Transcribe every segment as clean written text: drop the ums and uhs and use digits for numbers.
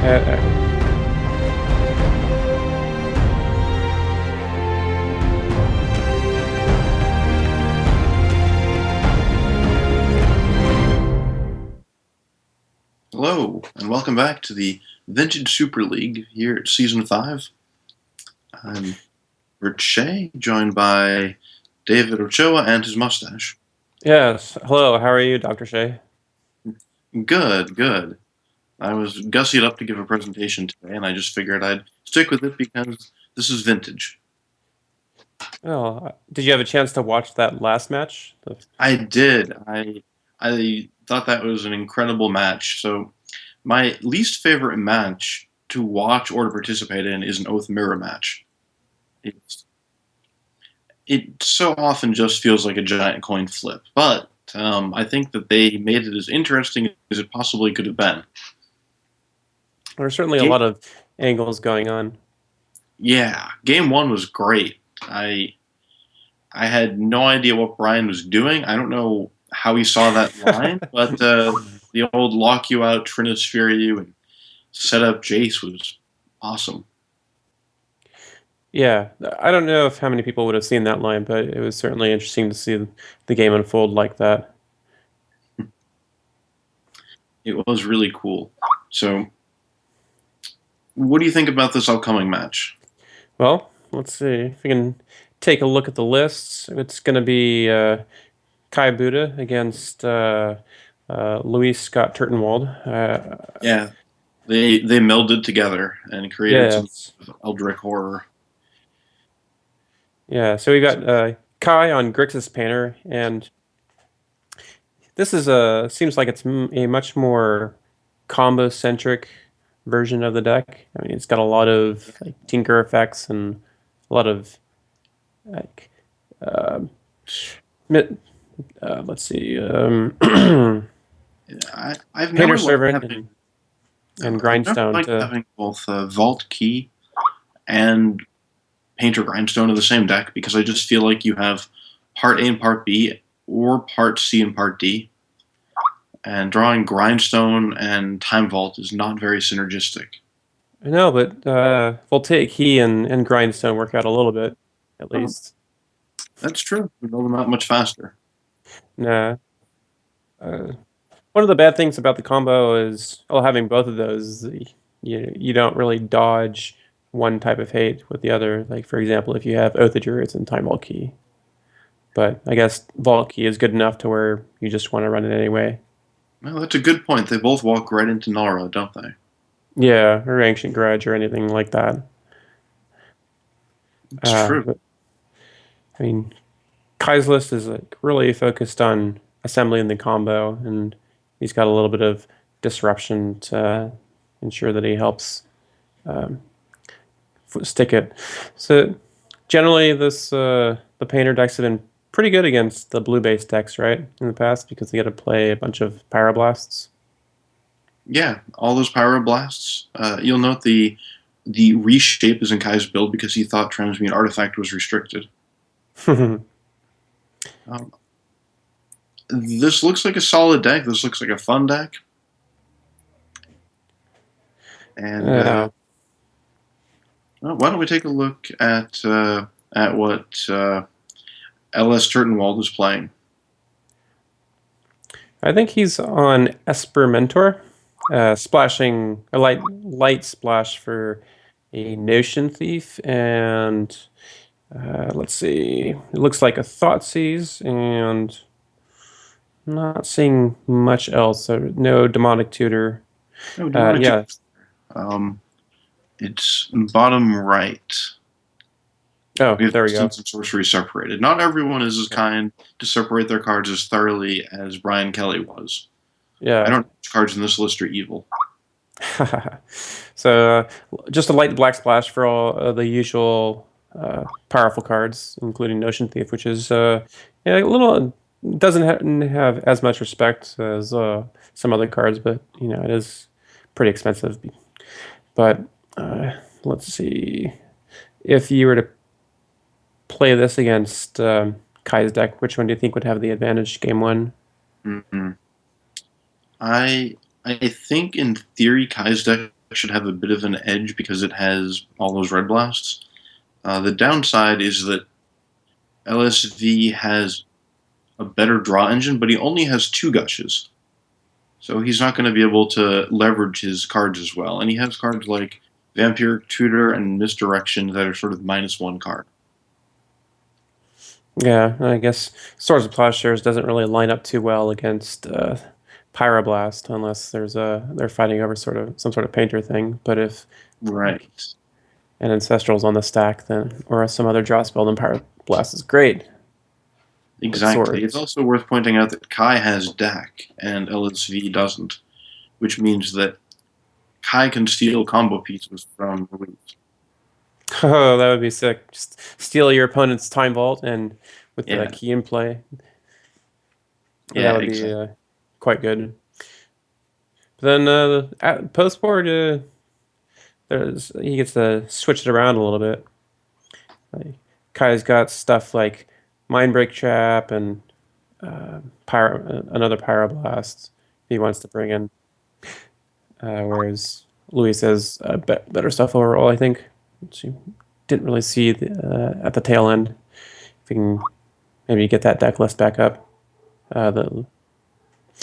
Uh, Hello, and welcome back to the Vintage Super League here at Season 5. I'm Rich Shea, joined by David Ochoa and his mustache. yes. Hello. How are you, Dr. Shea? Good, good. I was gussied up to give a presentation today, and I just figured I'd stick with it because this is vintage. Oh, did you have a chance to watch that last match? I did. I thought that was an incredible match. So, my least favorite match to watch or to participate in is an Oath Mirror match. It's it so often just feels like a giant coin flip. But I think that they made it as interesting as it possibly could have been. There's certainly a Game, lot of angles going on. yeah, game one was great. I had no idea what Brian was doing. I don't know how he saw that line, but the old lock you out, Trinisphere you, and set up Jace was awesome. Yeah, I don't know if how many people would have seen that line, but it was certainly interesting to see the game unfold like that. It was really cool. So, what do you think about this upcoming match? Well, let's see if we can take a look at the lists. It's going to be Kai Budde against Luis Scott Turtenwald. Yeah, they melded together and created some Yes. Eldritch horror. Yeah, so we got Kai on GRIXIS Painter, and this is seems like it's a much more combo-centric version of the deck. I mean, it's got a lot of like tinker effects and a lot of like uh, let's see, I've Painter never liked Servant having and I've never Grindstone liked to having both Vault Key and Painter Grindstone in the same deck because I just feel like you have part A and part B or part C and part D, and drawing Grindstone and Time Vault is not very synergistic. no, but Voltaic Key and Grindstone work out a little bit, at Oh, least. that's true. We build them out much faster. Nah. Uh, One of the bad things about the combo is, well, having both of those, you don't really dodge one type of hate with the other. Like, for example, if you have Oath of Druids and Time Vault Key. But I guess Vault Key is good enough to where you just want to run it anyway. Well, that's a good point. They both walk right into Nara, don't they? Yeah, or Ancient Grudge or anything like that. It's true. But, I mean, Kai's list is like really focused on assembling the combo, and he's got a little bit of disruption to ensure that he helps um, stick it. So generally, this the painter decks have been pretty good against the blue-based decks, right, in the past because they got to play a bunch of Pyroblasts. Yeah, all those Pyroblasts. You'll note the reshape is in Kai's build because he thought Transmute Artifact was restricted. Um, this looks like a solid deck. This looks like a fun deck. And uh, well, why don't we take a look at what LS Turtenwald is playing? I think he's on Esper Mentor, splashing a light splash for a Notion Thief, and let's see, it looks like a Thoughtseize, and I'm not seeing much else. So no Demonic Tutor. Oh, do you want to Yeah. Um, it's bottom right. Oh, We have there we go. Instance and Sorcery separated. Not everyone is as kind to separate their cards as thoroughly as Brian Kelly was. I Yeah. don't know which cards in this list are evil. So just a light black splash for all the usual powerful cards, including Notion Thief, which is yeah, a little doesn't have as much respect as some other cards, but you know it is pretty expensive. But let's see, if you were to play this against Kai's deck, which one do you think would have the advantage game one? Mm-hmm. I think in theory Kai's deck should have a bit of an edge because it has all those red blasts. The downside is that LSV has a better draw engine, but he only has 2 gushes. So he's not going to be able to leverage his cards as well. And he has cards like Vampiric Tutor and Misdirection that are sort of -1 card. Yeah, I guess Swords of Plowshares doesn't really line up too well against Pyroblast unless they're fighting over some sort of painter thing. But if Right. an Ancestral's on the stack, then or some other draw spell, then Pyroblast is great. Exactly. It's also worth pointing out that Kai has DAC and LSV doesn't, which means that Kai can steal combo pieces from Ruiz. Oh, that would be sick. Just steal your opponent's Time Vault and with the key in play. Yeah, that would exactly. be quite good. But then at post-board, he gets to switch it around a little bit. Kai's got stuff like Mindbreak Trap and another Pyroblast he wants to bring in. Whereas Luis has better stuff overall, I think. Which you didn't really see at the tail end. If we can maybe get that deck list back up. Ready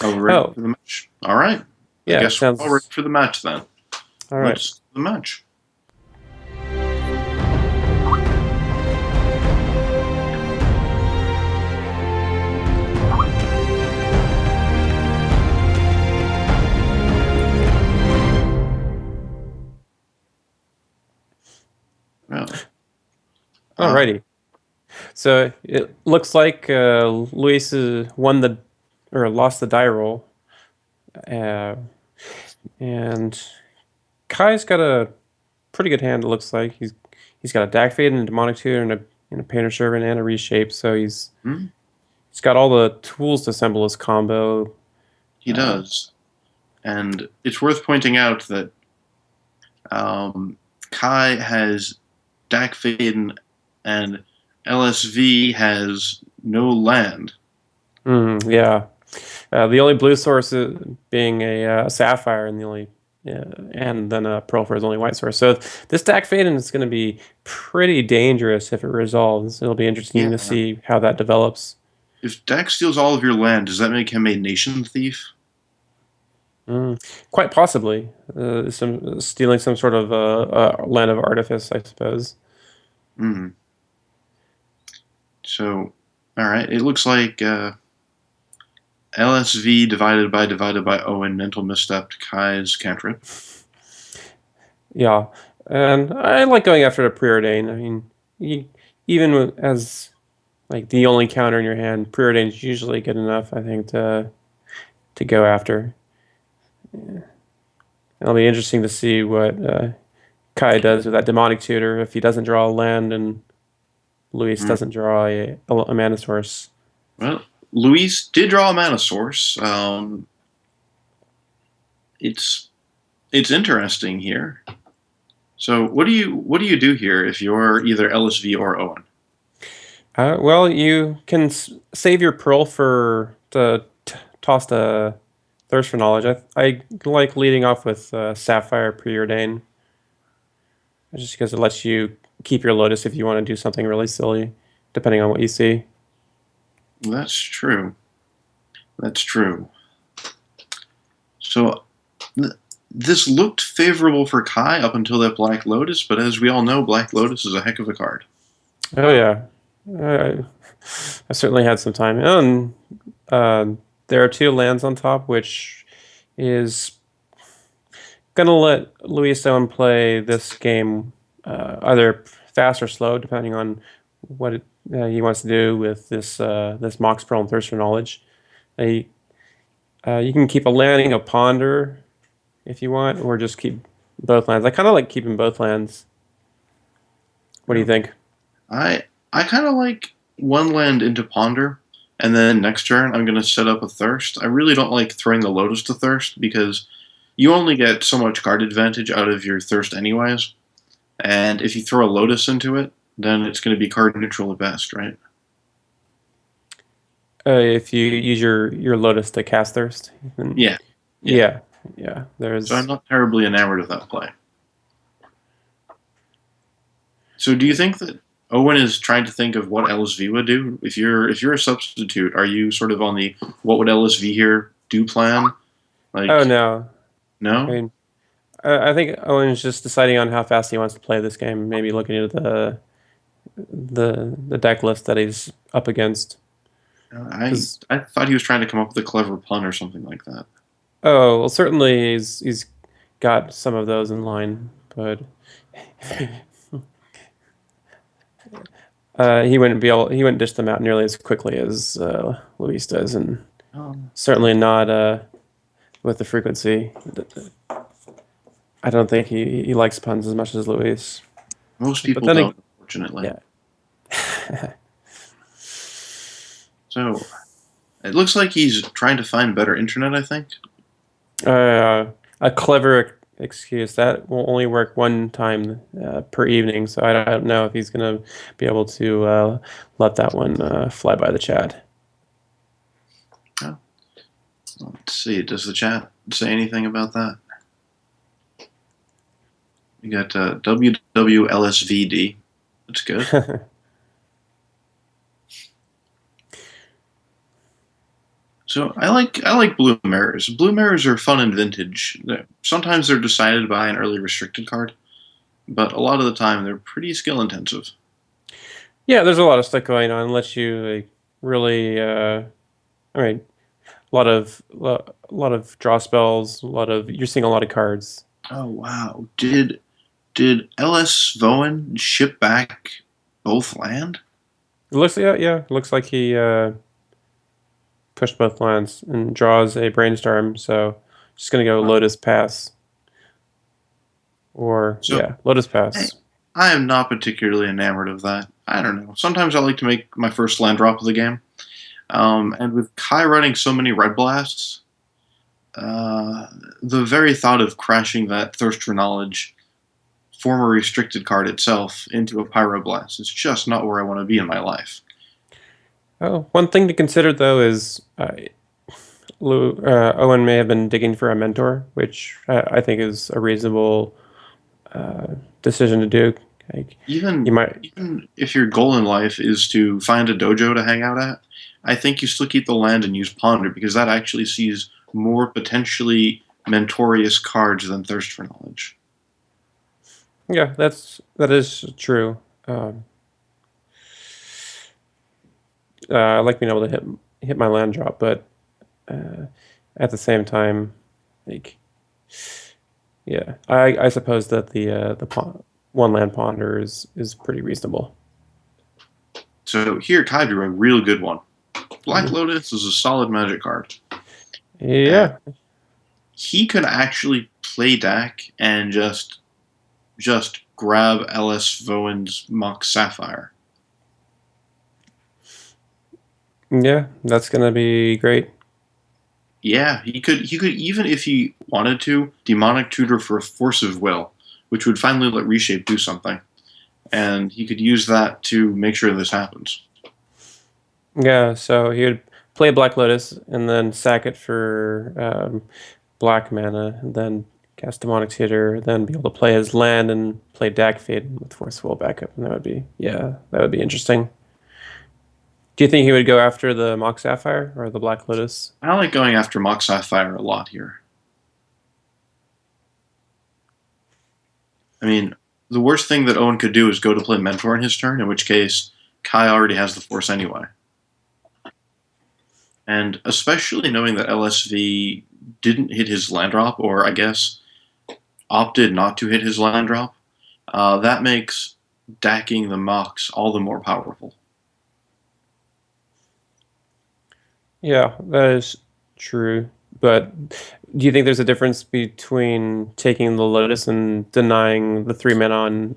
for the match? All right. Yeah, I guess we're all ready for the match then. All right. Let's the match. Well, alrighty. So it looks like Luis lost the die roll, and Kai's got a pretty good hand. It looks like he's got a Dack Fade and a Demonic Tutor and a Painter Servant and a Reshape. So he's got all the tools to assemble his combo. He does, and it's worth pointing out that Kai has Dack Fade and LSV has no land. Yeah. The only blue source being a Sapphire, and and then a Pearl for his only white source. So this Dack Faden is going to be pretty dangerous if it resolves. It'll be interesting to see how that develops. If Dack steals all of your land, does that make him a Nation Thief? Quite possibly. Stealing some sort of Land of Artifice, I suppose. So, all right. It looks like LSV divided by Owen, Mental Misstep, Kai's cantrip. Yeah, and I like going after the Preordain. I mean, even as like the only counter in your hand, Preordain is usually good enough, I think, to go after. Yeah. It'll be interesting to see what Kai does with that Demonic Tutor if he doesn't draw a land and Luis doesn't draw a mana source. Well, Luis did draw a mana source. It's interesting here. So what do you do here if you're either LSV or Owen? Well, you can save your Pearl to toss the Thirst for Knowledge. I like leading off with Sapphire Preordain, just because it lets you keep your Lotus if you want to do something really silly, depending on what you see. That's true. That's true. So this looked favorable for Kai up until that Black Lotus, but as we all know, Black Lotus is a heck of a card. Oh yeah, I certainly had some time. And there are 2 lands on top, which is gonna let Luis Owen play this game either fast or slow, depending on what he wants to do with this Mox Pearl and Thirst for Knowledge. You can keep a landing a Ponder if you want, or just keep both lands. I kind of like keeping both lands. What do you think? I kind of like one land into Ponder, and then next turn I'm going to set up a Thirst. I really don't like throwing the Lotus to Thirst because you only get so much card advantage out of your Thirst anyways. And if you throw a Lotus into it, then it's going to be card neutral at best, right? If you use your Lotus to cast Thirst. Yeah. Yeah. yeah, So I'm there's. not terribly enamored of that play. So do you think that Owen is trying to think of what LSV would do? If you're a substitute, are you sort of on the what would LSV here do plan? Oh Like, no, I no? mean, I think Owen's just deciding on how fast he wants to play this game. Maybe looking at the deck list that he's up against. I Because I thought he was trying to come up with a clever pun or something like that. oh well, certainly he's got some of those in line, but he wouldn't dish them out nearly as quickly as Luis does, and Oh, certainly not with the frequency. I don't think he likes puns as much as Luis. most But people then, don't, unfortunately. yeah, So it looks like he's trying to find better internet, I think. a clever excuse that will only work one time per evening. So I don't know if he's gonna be able to let that one fly by the chat. Oh, let's see. Does the chat say anything about that? We got WWLSVD. That's good. So I like blue mirrors. Blue mirrors are fun and vintage. Sometimes they're decided by an early restricted card, but a lot of the time they're pretty skill intensive. Yeah, there's a lot of stuff going on. Unless you really, I mean, a lot of draw spells. A lot of you're seeing a lot of cards. Oh wow! Did LS Voen ship back both land? It looks yeah, it looks like he pushed both lands and draws a brainstorm. So just gonna go Wow. Lotus Pass or So yeah, Lotus I, Pass. I am not particularly enamored of that. I don't know. Sometimes I like to make my first land drop of the game, and with Kai running so many red blasts, uh, the very thought of crashing that Thirst for Knowledge former restricted card itself into a pyroblast is just not where I want to be in my life. Oh, one thing to consider though is Owen may have been digging for a mentor, which I think is a reasonable uh, decision to do. Like, you Even might, even if your goal in life is to find a dojo to hang out at, I think you still keep the land and use Ponder because that actually sees more potentially mentorious cards than Thirst for Knowledge. yeah, that is true. I like being able to hit my land drop, but uh, at the same time, like yeah, I suppose that one land ponder is pretty reasonable. So here, Kai drew a real good one. Black Mhm. Lotus is a solid magic card. And Yeah, he could actually play deck and just grab LS Voen's Mock Sapphire. yeah, that's gonna be great. Yeah, he could even if he wanted to demonic tutor for force of will, which would finally let reshape do something, and he could use that to make sure this happens. Yeah, so he would play Black Lotus and then sack it for black mana, and then cast Demonic Tutor, then be able to play his land and play Dag Fade with Forceful backup, and that would be yeah, that would be interesting. Do you think he would go after the Mock Sapphire or the Black Lotus? I like going after Mock Sapphire a lot here. I mean, the worst thing that Owen could do is go to play Mentor in his turn, in which case Kai already has the force anyway. And especially knowing that LSV didn't hit his land drop, or I guess opted not to hit his land drop, that makes dacking the mocks all the more powerful. Yeah, that is true. But do you think there's a difference between taking the Lotus and denying the 3 mana on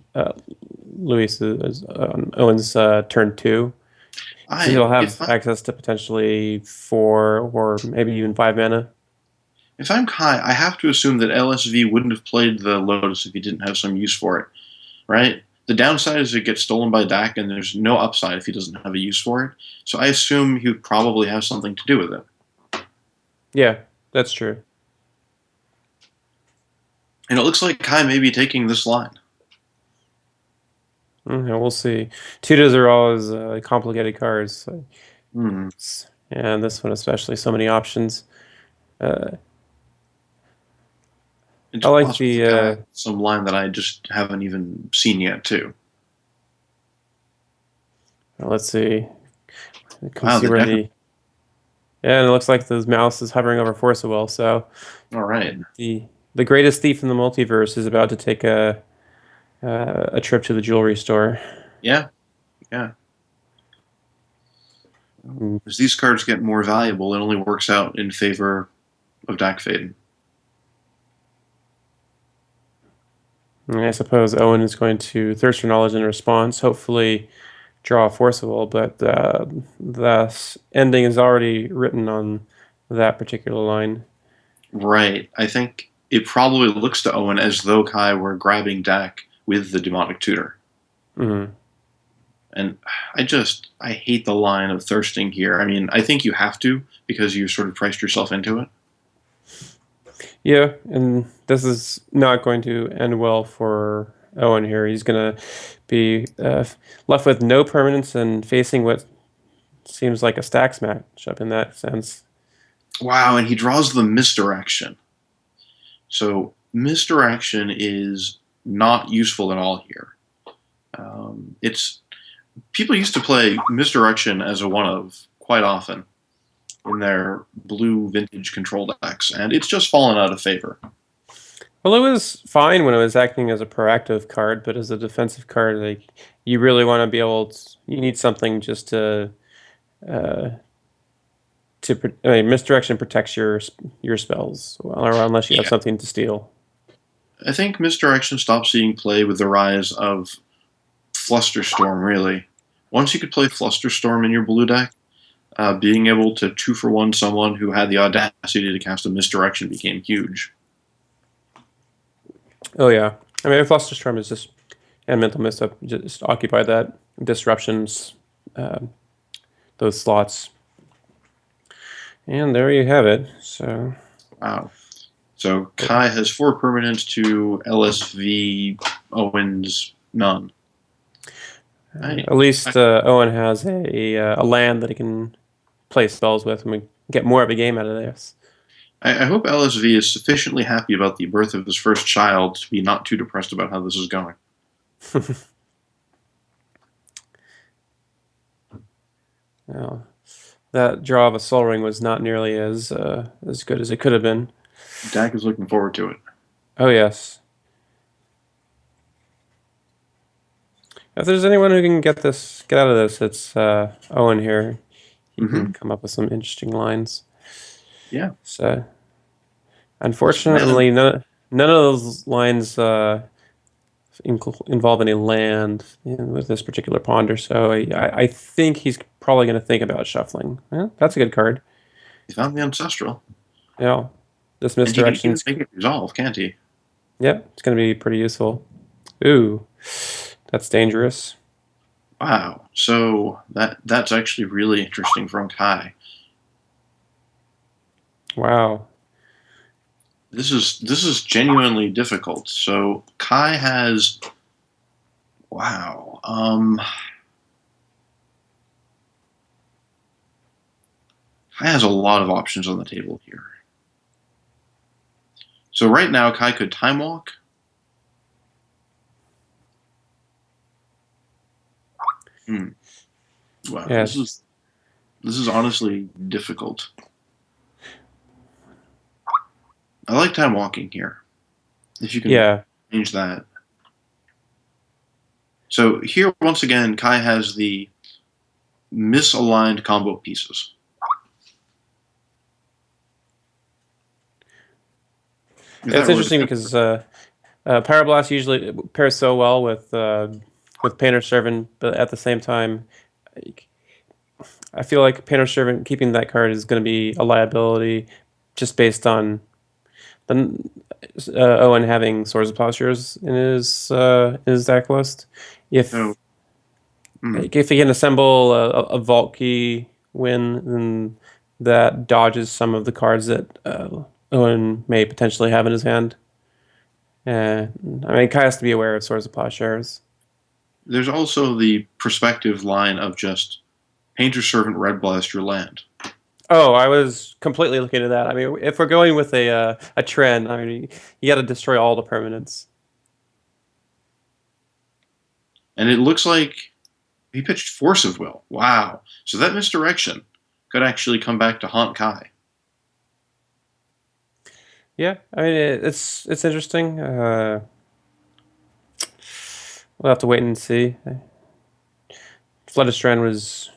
Luis's on Owen's turn two? So I he'll have if I access to potentially 4 or maybe even 5 mana. if I'm Kai, I have to assume that LSV wouldn't have played the Lotus if he didn't have some use for it, right? The downside is it gets stolen by Dak, and there's no upside if he doesn't have a use for it. So I assume he would probably have something to do with it. Yeah, that's true. And it looks like Kai may be taking this line. Yeah, we'll see. Tutas are always complicated cards, so Hmm. and this one especially, so many options. Uh, It's I like possible the Kai has some line that I just haven't even seen yet, too. let's see. I can Wow, see the where deck. yeah, and it looks like the mouse is hovering over Force of Will. So All right. the the greatest thief in the multiverse is about to take a trip to the jewelry store. Yeah, yeah. Mm. As these cards get more valuable, it only works out in favor of Dak Faden. And I suppose Owen is going to thirst for knowledge in response. Hopefully, draw a Force of Will, but the ending is already written on that particular line. Right. I think it probably looks to Owen as though Kai were grabbing Dak with the demonic tutor. Mm. And I hate the line of thirsting here. I mean, I think you have to because you sort of priced yourself into it. Yeah, and this is not going to end well for Owen here. He's going to be left with no permanence and facing what seems like a stacks matchup in that sense. Wow, and he draws the misdirection. So misdirection is not useful at all here. It's people used to play misdirection as a one of quite often in their blue vintage control decks, and it's just fallen out of favor. Well, it was fine when it was acting as a proactive card, but as a defensive card, like you really want to be able to, you need something just uh, I mean, misdirection protects your spells, or unless you have Yeah, something to steal. I think misdirection stopped seeing play with the rise of Flusterstorm. Really, once you could play Flusterstorm in your blue deck, being able to 2-for-1 someone who had the audacity to cast a misdirection became huge. Oh yeah, I mean, Flusterstorm is just and mental misstep just occupy that disruptions, uh, those slots, and there you have it. So Wow. So Kai has 4 permanents to LSV Owens none. at least Owen has a land that he can play spells with, and we get more of a game out of this. I hope LSV is sufficiently happy about the birth of his first child to be not too depressed about how this is going. Well, that draw of a Soul Ring was not nearly as good as it could have been. Dak is looking forward to it. Oh yes. If there's anyone who can get out of this, it's Owen here. He can Mm-hmm. come up with some interesting lines. Yeah. So, Man, unfortunately, none of those lines involve any land with this particular ponder. So I think he's probably going to think about shuffling. Yeah, that's a good card. he found the Ancestral. Yeah, this And he can even misdirection's. make it resolve, can't he? Yep, it's going to be pretty useful. Ooh, that's dangerous. Wow. So that's actually really interesting from Kai. Wow. This is genuinely difficult. So Kai has wow. Kai has a lot of options on the table here. So right now Kai could time walk. Hmm. Wow. Yes. This is honestly difficult. I like time walking here. If you can Yeah. change that. So here once again Kai has the misaligned combo pieces. If It's that were interesting the because Pyroblast usually pairs so well with Painter Servant, but at the same time, I feel like Painter Servant keeping that card is going to be a liability, just based on the Owen having Swords of Plowshares in his deck list. so, If he can assemble a Vault Key win, then that dodges some of the cards that Owen may potentially have in his hand. I mean, Kai has to be aware of Swords of Plowshares. There's also the perspective line of just Painter Servant Red Blast your land. Oh, I was completely looking at that. I mean, if we're going with a trend, I mean, you got to destroy all the permanents. And it looks like he pitched Force of Will. Wow. So that misdirection could actually come back to haunt Kai. Yeah, I mean, it's interesting. We'll have to wait and see. Strand was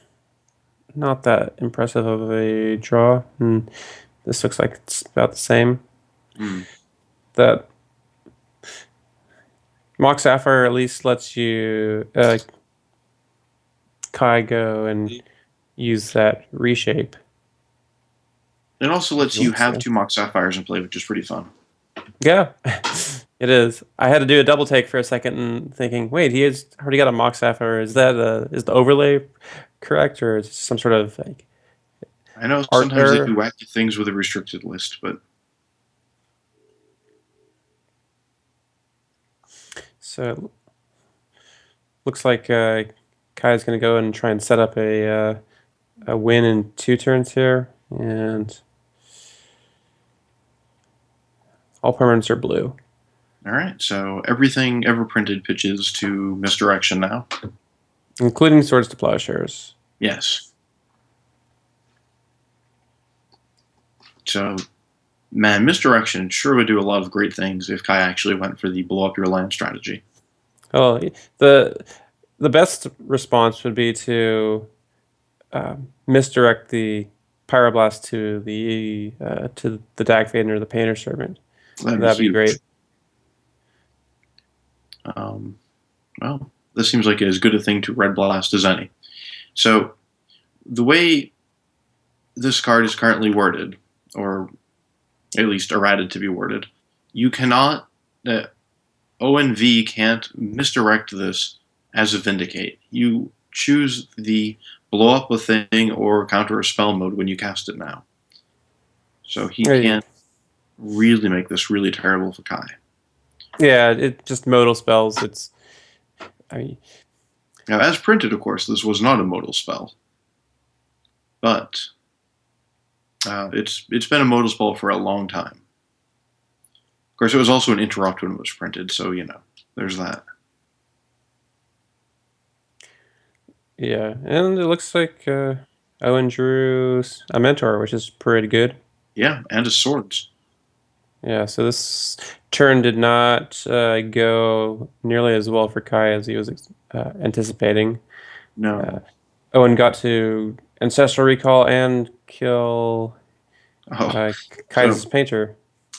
not that impressive of a draw, and this looks like it's about the same. Mm. That Mock Sapphire at least lets you Kai go and use that reshape. It also lets you have 2 Mock Sapphires in play, which is pretty fun. Yeah, it is. I had to do a double take for a second and thinking, wait, he has already got a Mock Sapphire. Is that is the overlay correct, or is it some sort of like I know art sometimes error? they do wacky things with a restricted list, but So it looks like Kai's going to go and try and set up a win in 2 turns here, and all permanents are blue. all right. So everything ever printed pitches to Misdirection now. Including Swords to Plowshares. Yes. So, man, Misdirection sure would do a lot of great things if Kai actually went for the blow up your land strategy. Oh, the best response would be to misdirect the Pyroblast to the Dagfaden or the Painter Servant. That'd be great. Well, this seems like as good a thing to Red Blast as any. So, the way this card is currently worded, or at least errated to be worded, you cannot, ONV can't misdirect this as a Vindicate. You choose the blow up a thing or counter a spell mode when you cast it now. So he can't really make this really terrible for Kai. Yeah, it just modal spells. It's, I mean, now, as printed, of course, this was not a modal spell, but it's been a modal spell for a long time. Of course, it was also an interrupt when it was printed, so you know, there's that. Yeah, and it looks like Owen drew a Mentor, which is pretty good. Yeah, and his swords. Yeah, so this turn did not go nearly as well for Kai as he was anticipating. No. Owen got to Ancestral Recall and kill Kai's Painter.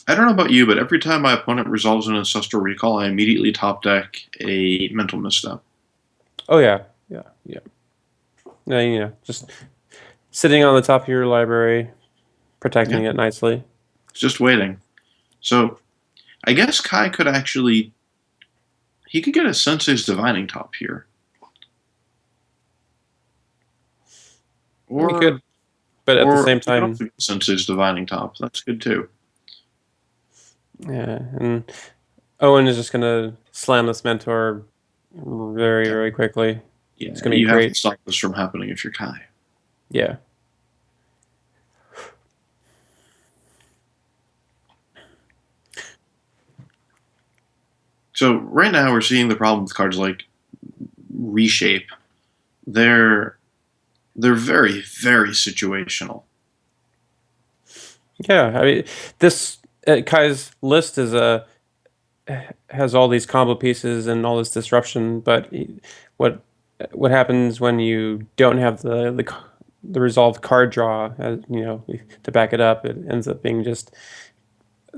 I don't know about you, but every time my opponent resolves an Ancestral Recall, I immediately top deck a Mental Misstep. Oh, yeah. Yeah. No, you know, just sitting on the top of your library, protecting it nicely. It's just waiting. So, I guess Kai could actually... He could get a Sensei's Divining Top here. Or he could, but at the same time... Sensei's Divining Top. That's good, too. Yeah, and Owen is just going to slam this Mentor very, very quickly. Yeah, it's going to be great. great. You have to stop this from happening if you're Kai. Yeah. So right now we're seeing the problem with cards like Reshape. They're very, very situational. Yeah, I mean, this Kai's list is has all these combo pieces and all this disruption, but what happens when you don't have the resolved card draw, you know, to back it up? It ends up being just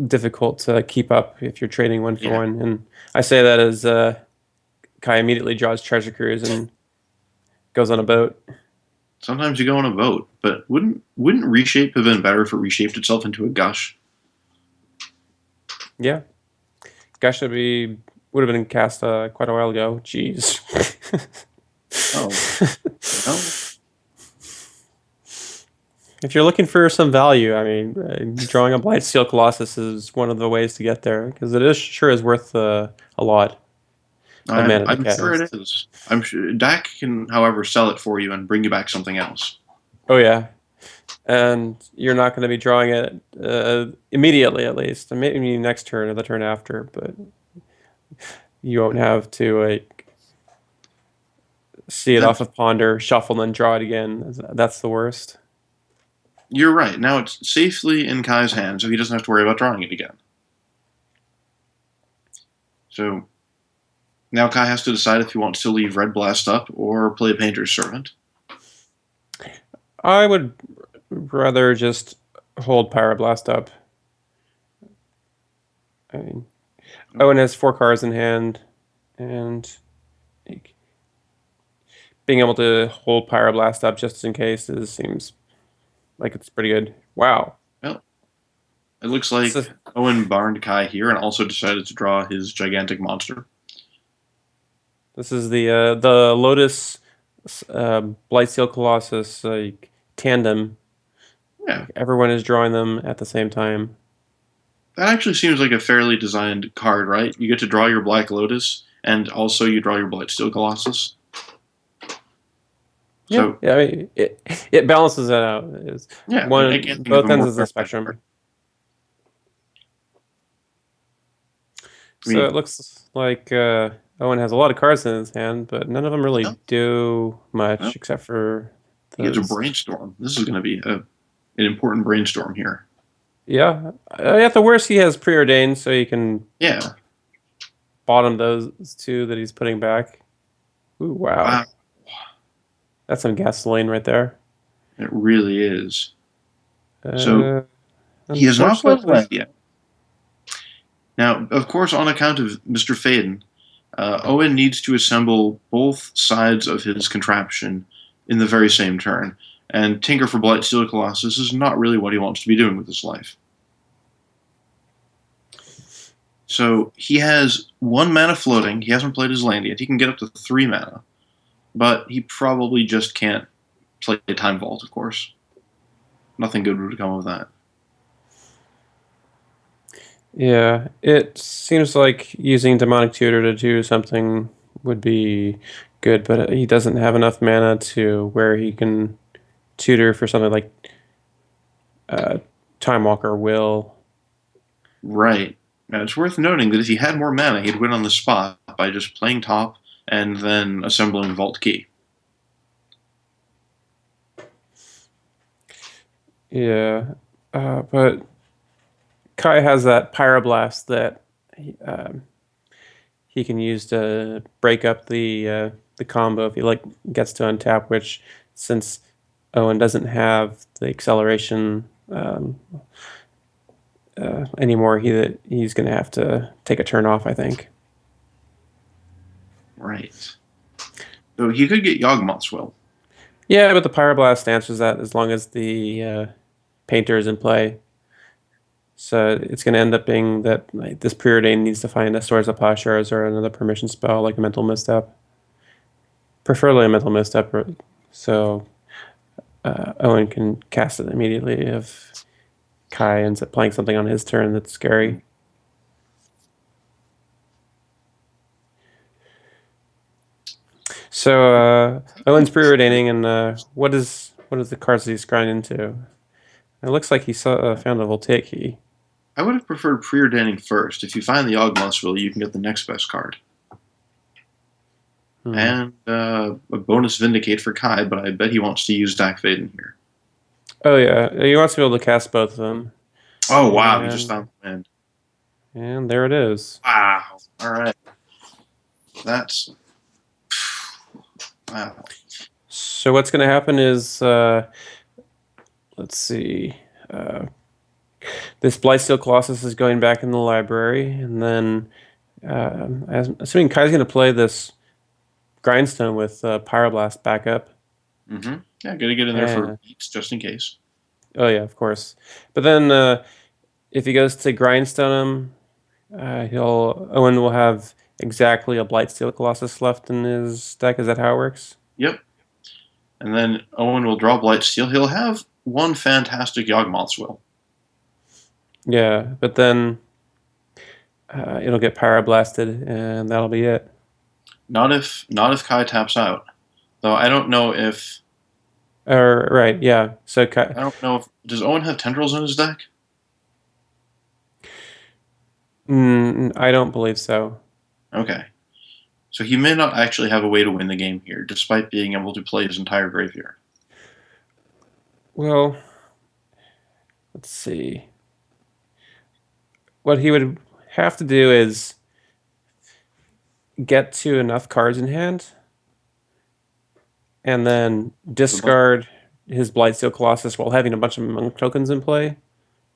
difficult to keep up if you're trading one for one. And I say that as Kai immediately draws Treasure Cruise and goes on a boat. Sometimes you go on a boat, but wouldn't Reshape have been better if it reshaped itself into a Gush? Yeah, Gush would have been cast quite a while ago. Jeez. Oh. Well. If you're looking for some value, I mean, drawing a Blight Steel Colossus is one of the ways to get there because it is sure is worth a lot of mana to I'm sure it cast. is. I'm sure Dak can, however, sell it for you and bring you back something else. Oh yeah, and you're not going to be drawing it immediately, at least. Maybe next turn or the turn after, but you won't have to like see it off That's, of ponder, shuffle, and then draw it again. That's the worst. you're right. Now it's safely in Kai's hands, so he doesn't have to worry about drawing it again. So now Kai has to decide if he wants to leave Red Blast up or play Painter's Servant. I would rather just hold Pyroblast up. I mean, Owen has 4 cards in hand, and like, being able to hold Pyroblast up just in case seems like it's pretty good. Wow. Well, it looks like So Owen barned Kai here and also decided to draw his gigantic monster. this is the Lotus Blightsteel Colossus tandem. Yeah, Everyone is drawing them at the same time. that actually seems like a fairly designed card, right? You get to draw your Black Lotus, and also you draw your Blightsteel Colossus. Yeah, So yeah. I mean, it balances it out. It's yeah, one I can't think of both a ends more of the perfect spectrum. card. I So mean, it looks like Owen has a lot of cards in his hand, but none of them really no, do no, much except for he has a those. brainstorm. This is going to be an important brainstorm here. Yeah, at the worst, he has preordained, so he can Yeah. bottom those 2 that he's putting back. Ooh, wow, Wow. that's some gasoline right there. It really is. So Uh, he has not played Unfortunately, land yet. Now, of course, on account of Mr. Faden, Owen needs to assemble both sides of his contraption in the very same turn. And Tinker for Blight Steel Colossus is not really what he wants to be doing with his life. So he has 1 mana floating. He hasn't played his land yet. He can get up to 3 mana. But he probably just can't play Time Vault, of course. Nothing good would come of that. yeah, it seems like using Demonic Tutor to do something would be good, but he doesn't have enough mana to where he can tutor for something like uh, Time Walker will. Right. Now, it's worth noting that if he had more mana, he'd win on the spot by just playing top and then assembling Vault Key. Yeah, but Kai has that Pyroblast that he can use to break up the combo if he like gets to untap. Which, since Owen doesn't have the acceleration anymore, he's going to have to take a turn off, I think. Right. So he could get Yawgmoth's Will. Yeah, but the Pyroblast answers that as long as the painter is in play. So it's going to end up being that like, this preordain needs to find a Swords of Plowshares or another permission spell like a Mental Misstep. Preferably a Mental Misstep, so Owen can cast it immediately if Kai ends up playing something on his turn that's scary. So Owen's preordaining, and what is the cards that he's scrying into? It looks like he found a Voltaic key. I would have preferred preordaining first. If you find the Yawgmoth's Will, you can get the next best card. And a bonus Vindicate for Kai, but I bet he wants to use Dak Vaden here. Oh yeah, he wants to be able to cast both of them. Oh, wow, he just found the land. And there it is. Wow. All right. That's... Wow. So what's going to happen is, let's see, this Blightsteel Colossus is going back in the library, and then assuming Kai's going to play this Grindstone with Pyroblast backup. Mm-hmm. Yeah, gotta get in there for beats just in case. Oh yeah, of course. But then if he goes to Grindstone him, Owen will have exactly a Blightsteel Colossus left in his deck. Is that how it works? Yep. And then Owen will draw Blight Steel. He'll have one fantastic Yawgmoth's will. Yeah, but then it'll get Pyroblasted, and that'll be it. Not if Kai taps out. Though Or right, yeah. So I don't know if does Owen have tendrils in his deck? I don't believe so. Okay. So he may not actually have a way to win the game here, despite being able to play his entire graveyard. Well, let's see. What he would have to do is get to enough cards in hand and then discard his Blightsteel Colossus while having a bunch of monk tokens in play.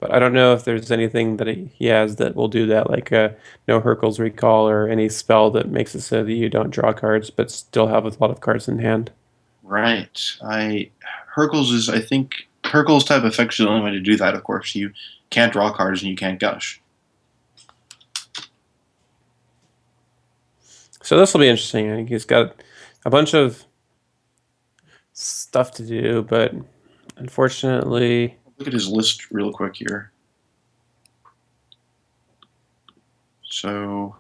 But I don't know if there's anything that he has that will do that, like no Hercules Recall or any spell that makes it so that you don't draw cards but still have a lot of cards in hand. Right. I think Hercules type effects are the only way to do that, of course. You can't draw cards and you can't gush. So this will be interesting. I think he's got a bunch of stuff to do, but unfortunately, Look at his list real quick here. So,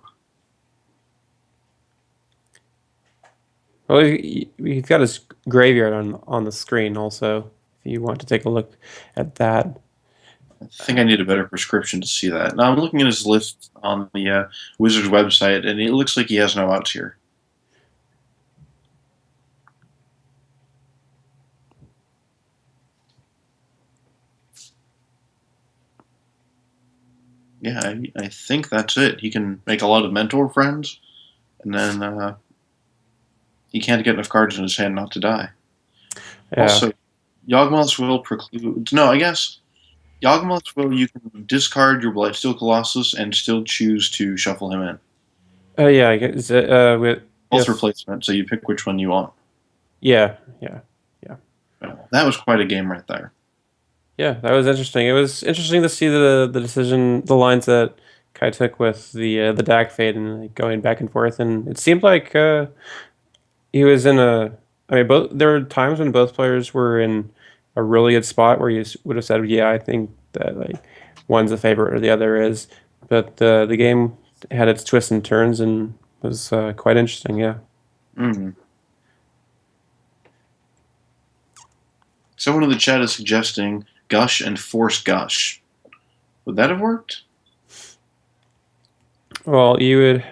well, he's got his graveyard on the screen also. If you want to take a look at that. I think I need a better prescription to see that. Now I'm looking at his list on the Wizards website, and it looks like he has no outs here. Yeah, I think that's it. He can make a lot of mentor friends, and then he can't get enough cards in his hand not to die. Yeah. Also, Yawgmoth's will precludes. No, I guess Yawgmoth's will, you can discard your Blightsteel Colossus and still choose to shuffle him in. Oh yeah, I guess with Both yes. replacement, so you pick which one you want. Yeah. That was quite a game right there. Yeah, that was interesting. It was interesting to see the decision, the lines that Kai took with the DAC fade and like, going back and forth, and it seemed like he was in a. I mean, both there were times when both players were in a really good spot where you would have said, "Yeah, I think that like one's a favorite or the other is," but the game had its twists and turns and was quite interesting. Yeah. Mm. Someone in the chat is suggesting Gush and Force Gush. Would that have worked? Well, you would.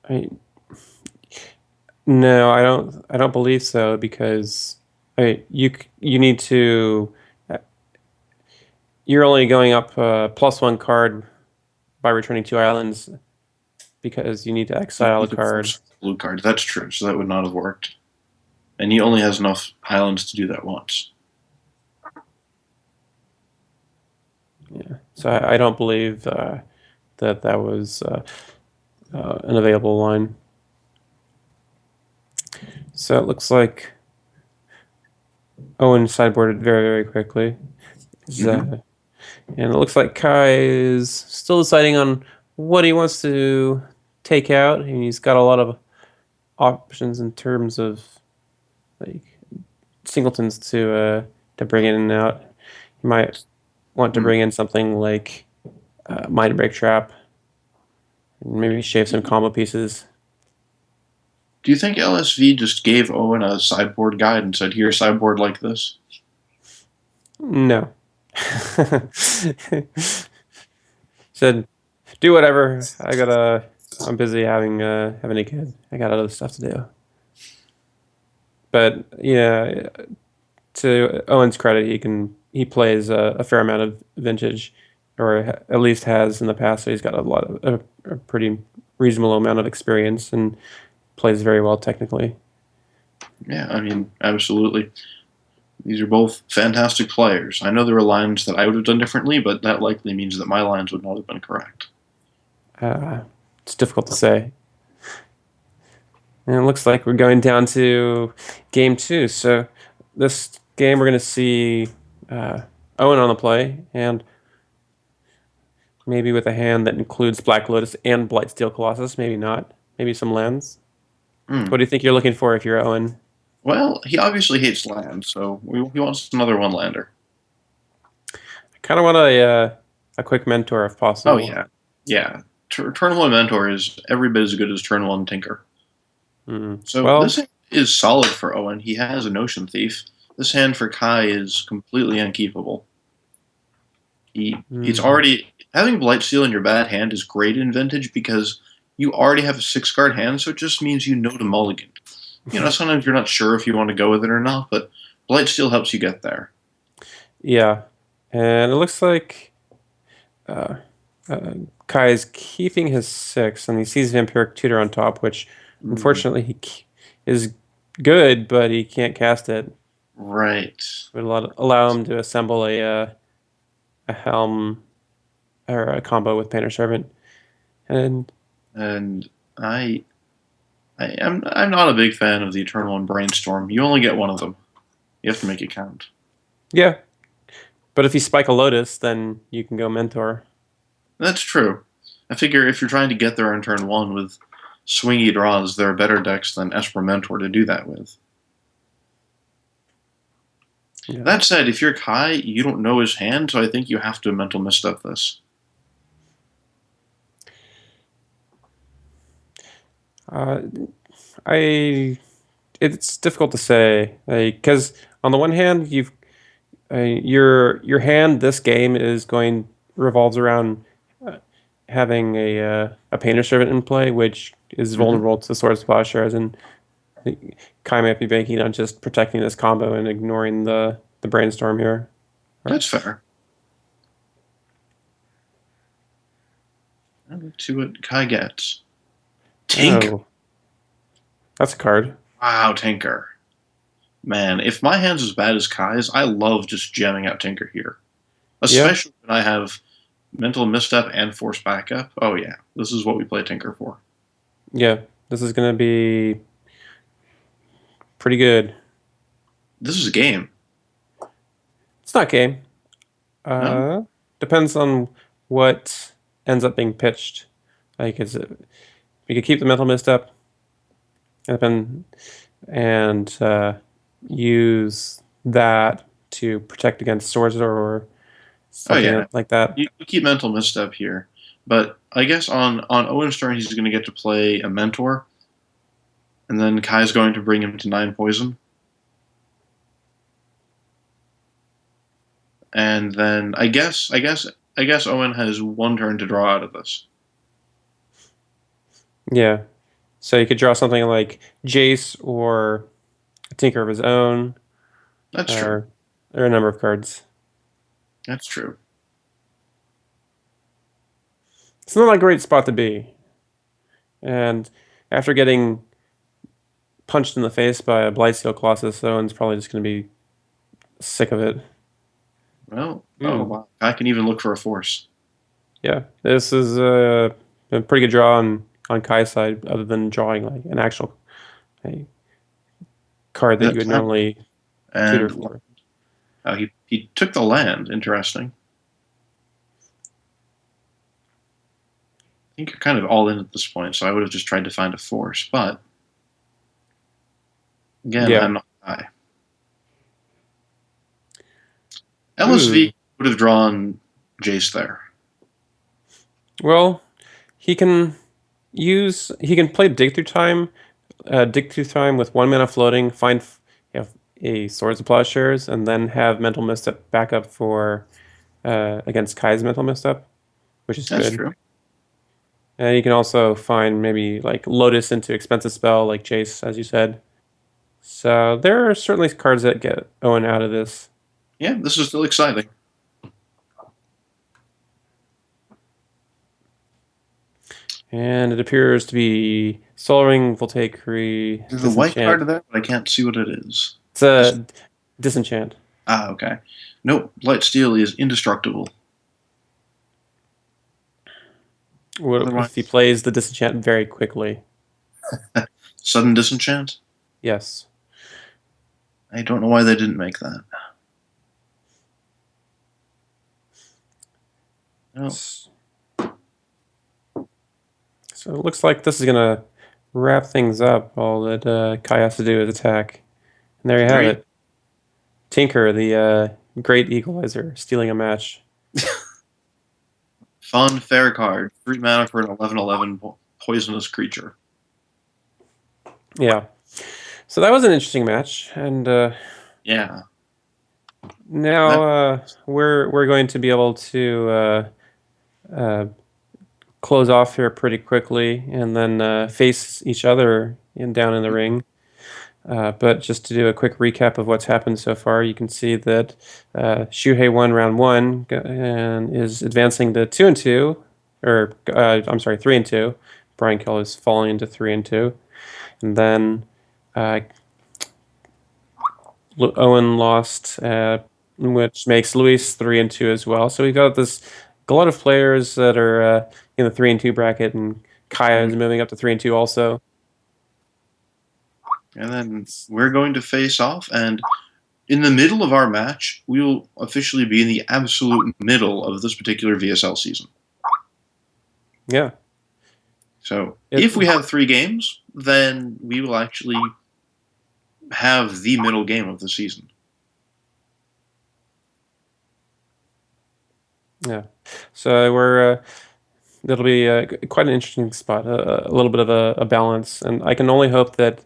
I, no, I don't. I don't believe so because you need to. You're only going up +1 card by returning 2 islands because you need to exile a card. Blue card. That's true. So that would not have worked. And he only has enough islands to do that once. Yeah. So I don't believe that was an available line. So it looks like Owen sideboarded very, very quickly. And it looks like Kai is still deciding on what he wants to take out. And he's got a lot of options in terms of like singletons to bring in and out. You might want to bring in something like Mind Break Trap, and maybe shave some combo pieces. Do you think LSV just gave Owen a sideboard guide and said, "Here, sideboard like this"? No. Said, do whatever. I'm busy having a kid. I got other stuff to do. But yeah, to Owen's credit, he plays a fair amount of vintage, or at least has in the past. So he's got a pretty reasonable amount of experience and plays very well technically. Yeah, I mean, absolutely. These are both fantastic players. I know there were lines that I would have done differently, but that likely means that my lines would not have been correct. It's difficult to say. And it looks like we're going down to game 2. So this game, we're going to see Owen on the play, and maybe with a hand that includes Black Lotus and Blightsteel Colossus. Maybe not. Maybe some lands. What do you think you're looking for if you're Owen? Well, he obviously hates land, so he wants another one-lander. Kind of want a quick mentor if Oh possible. yeah, yeah. Turn one Mentor is every bit as good as Turn one Tinker. So this Well, hand is solid for Owen. He has a Notion Thief. This hand for Kai is completely unkeepable. It's mm, already having Blightsteel in your bad hand is great in Vintage because you already have a 6 card hand, so it just means you know to mulligan. Sometimes you're not sure if you want to go with it or not, but Blightsteel helps you get there. yeah, and it looks like uh, uh, Kai is keeping his 6, and he sees Vampiric Tutor on top, which Mm, unfortunately is good, but he can't cast it. right. Would allow him to assemble a Helm or a combo with Painter Servant, and And I I'm not a big fan of the Eternal and Brainstorm. You only get one of them. You have to make it count. yeah. But if you spike a Lotus, then you can go Mentor. That's true. I figure if you're trying to get there on turn one with swingy draws, there are better decks than Esper Mentor to do that with. Yeah. That said, if you're Kai, you don't know his hand, so I think you have to mental misstep this. Uh, I it's difficult to say because on the one hand your hand this game is going revolves around having a Painter Servant in play, which is Hmm. vulnerable to Swords of Plowshares, and Kai might be banking on just protecting this combo and ignoring the Brainstorm here. Or, That's fair. Let's see what Kai gets. Tink. oh, that's a card. Wow, Tinker. Man, if my hand's as bad as Kai's, I love just jamming out Tinker here. Yeah, Especially when I have mental misstep and force backup. Oh yeah, this is what we play Tinker for. yeah. This is gonna be pretty good. This is a game. It's not game. No? Uh, Depends on what ends up being pitched. Like, we could keep the mental misstep and use that to protect against swords or Oh something yeah. like that. You keep mental misstep here. But I guess on Owen's turn he's gonna get to play a mentor, and then Kai's going to bring him to 9 poison. And then I guess Owen has one turn to draw out of this. Yeah. So you could draw something like Jace or a Tinker of his own, That's true. or a number of cards. That's true. It's not a great spot to be. And after getting punched in the face by a Blightsteel Colossus, Owen's probably just going to be sick of it. Well, oh Hmm. wow. I can even look for a force. Yeah, this is a pretty good draw on Kai's side, other than drawing like an actual a card that you would That's normally tutor and for. he took the land. Interesting. I think you're kind of all in at this point, so I would have just tried to find a force. But again, Yeah. I'm not high. LSV Ooh. would have drawn Jace there. Well, he can he can play dig through time with 1 mana floating, find a Swords of Plowshares, and then have Mental Misstep backup for against Kai's Mental Misstep, which is That's good. true. And you can also find maybe like Lotus into expensive spell like Jace, as you said. So there are certainly cards that get Owen out of this. Yeah, this is still exciting. And it appears to be Soul Ring, Voltaic, There's a white Disenchant. card there, but I can't see what it is. It's a Disenchant. Okay. Nope. Blight Steel is indestructible. What if he Otherwise, plays the Disenchant very quickly? sudden disenchant. Yes. I don't know why they didn't make that. No. So it looks like this is gonna wrap things up. All that Kai has to do is attack. And there you have There you it. Tinker, the great equalizer, stealing a match. Fun, fair card. 3 mana for an 11/11 poisonous creature. Yeah. So that was an interesting match, and Yeah. now That, we're going to be able to uh, close off here pretty quickly, and then face each other down in the ring. But just to do a quick recap of what's happened so far, you can see that Shuhei won round one and is advancing to 2-2, or I'm sorry, 3-2. Brian Kell is falling into 3-2, and then uh, Owen lost, which makes Luis 3-2 as well. So we've got a lot of players that are in the 3-2 bracket, and Kaya is moving up to 3-2 also. and then we're going to face off, and in the middle of our match, we will officially be in the absolute middle of this particular VSL season. Yeah. So if we have 3 games, then we will actually have the middle game of the season. Yeah. So it'll be quite an interesting spot, a little bit of a balance, and I can only hope that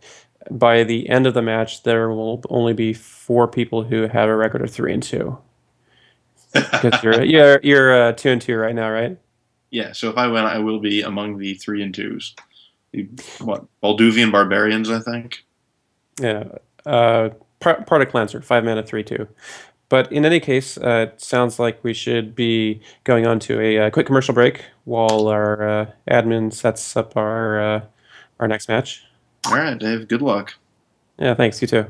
by the end of the match there will only be 4 people who have a record of 3-2. Because you're 2-2 right now, right? Yeah, so if I win, I will be among the 3-2s. What, Balduvian Barbarians, I think? Yeah. Part of Cleanser, 5-mana, 3-2. But in any case, it sounds like we should be going on to a quick commercial break while our admin sets up our next match. All right, Dave, good luck. Yeah, thanks. You too.